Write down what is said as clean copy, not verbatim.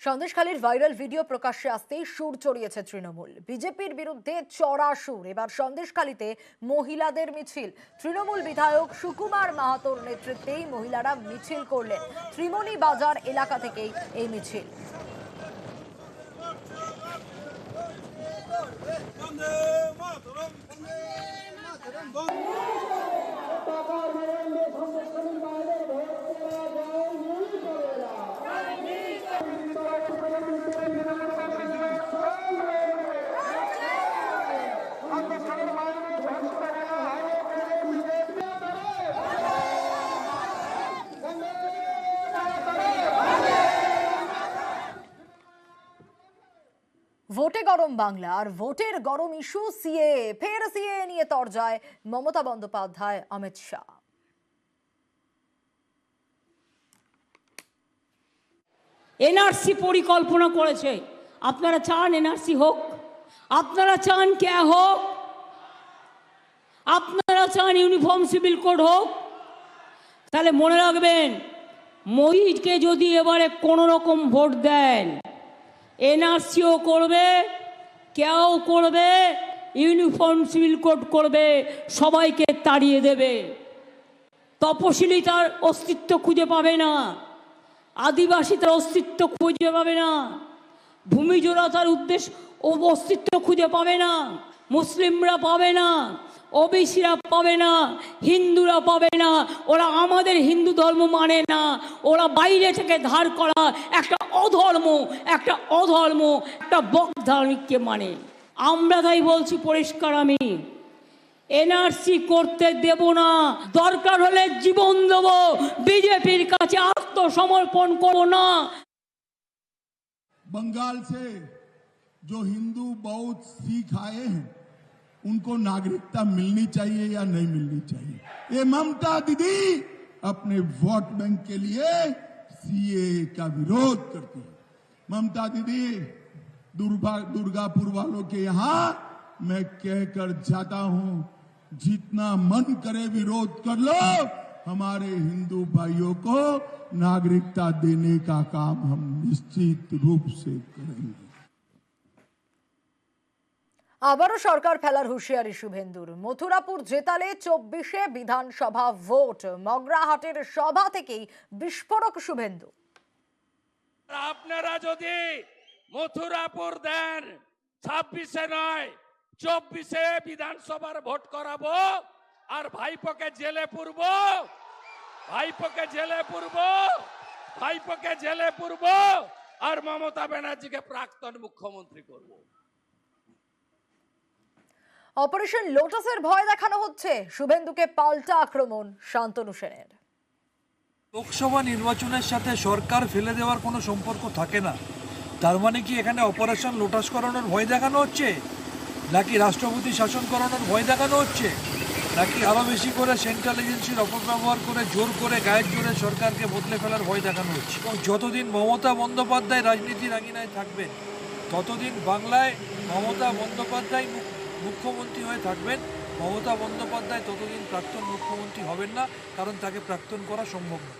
সন্দেশখালীর viral video প্রকাশ্যে আসতেই সুর চড়িয়েছে তৃণমূল। বিজেপির বিরুদ্ধে চড়া সুর। এবার সন্দেশখালীতে মহিলাদের মিছিল। তৃণমূল বিধায়ক সুকুমার মাহাতোর নেতৃত্বেই মহিলারা মিছিল করলেন। ত্রিমণি বাজার এলাকা থেকেই এই মিছিল। ভোটে গরম বাংলা আর ভোটের গরম ইস্যু সিএ। ফের সিএ নিয়ে তরজায় মমতা বন্দ্যোপাধ্যায়, অমিত শাহ। এনআরসি পরিকল্পনা করেছে। আপনারা চান এনআরসি হোক, আপনারা চান কে হোক, আপনারা চান ইউনিফর্ম সিভিল কোড হোক, তাহলে মনে রাখবেন মহিষকে যদি এবারে কোনো রকম ভোট দেন, এনআরসিও করবে, কেউ করবে, ইউনিফর্ম সিভিল কোড করবে, সবাইকে তাড়িয়ে দেবে। তপশিলি তার অস্তিত্ব খুঁজে পাবে না, আদিবাসী তার অস্তিত্ব খুঁজে পাবে না, ভূমিজোড়া তার অস্তিত্ব খুঁজে পাবে না, মুসলিমরা পাবে না, ওবিসিরা পাবে না, হিন্দুরা পাবে না। ওরা আমাদের হিন্দু ধর্ম মানে না, ওরা বাইরে থেকে ধার করা একটা অধর্ম, একটা বকধার্মিককে মানে। আমরা তাই বলছি পরিষ্কার, আমি এনআরসি করতে দেব না, দরকার হলে জীবন দেব, বিজেপির কাছে आत्मसमर्पण करो ना। बंगाल से जो हिंदू बौद्ध सिख आए हैं उनको नागरिकता मिलनी चाहिए या नहीं मिलनी चाहिए? ये ममता दीदी अपने वोट बैंक के लिए सीए का विरोध करती है। ममता दीदी दुर्गापुर वालों के यहां मैं कहकर जाता हूं, जितना मन करे विरोध कर लो, हमारे हिंदू भाइयों को नागरिकता देने का काम हम निश्चित रूप से करेंगे। আবারও সরকার ফেলার হুঁশিয়ারি শুভেন্দুর। মথুরাপুর জেতালে 24-এ বিধানসভা ভোট। মগরাহাটের সভা থেকেই বিস্ফোরক শুভেন্দু। আপনারা যদি মথুরাপুর দেন 26-এ নয় 24-এ বিধানসভার ভোট করাবো, আর ভাইপোকে জেলে পুরবো, আর মমতা ব্যানার্জিকে প্রাক্তন মুখ্যমন্ত্রী করব। অপারেশন লোটাসের ভয় দেখানো হচ্ছে। শুভেন্দুকে পাল্টা আক্রমণ শান্তনু সেনের। লোকসভা নির্বাচনের সাথে সরকার ফেলে দেওয়ার কোনো সম্পর্ক থাকে না। তার মানে কি এখানে অপারেশন লোটাস করানোর ভয় দেখানো হচ্ছে, নাকি রাষ্ট্রপতি শাসন করানোর ভয় দেখানো হচ্ছে, নাকি আরো বেশি করে সেন্ট্রাল এজেন্সির অপব্যবহার করে জোর করে গায়ের জোরে সরকারকে বদলে ফেলার ভয় দেখানো হচ্ছে? এবং যতদিন মমতা বন্দ্যোপাধ্যায় রাজনীতির আঙিনায় থাকবেন, ততদিন বাংলায় মমতা বন্দ্যোপাধ্যায় মুখ্যমন্ত্রী হয়ে থাকবেন। মমতা বন্দ্যোপাধ্যায় ততদিন প্রাক্তন মুখ্যমন্ত্রী হবেন না, কারণ তাকে প্রাক্তন করা সম্ভব না।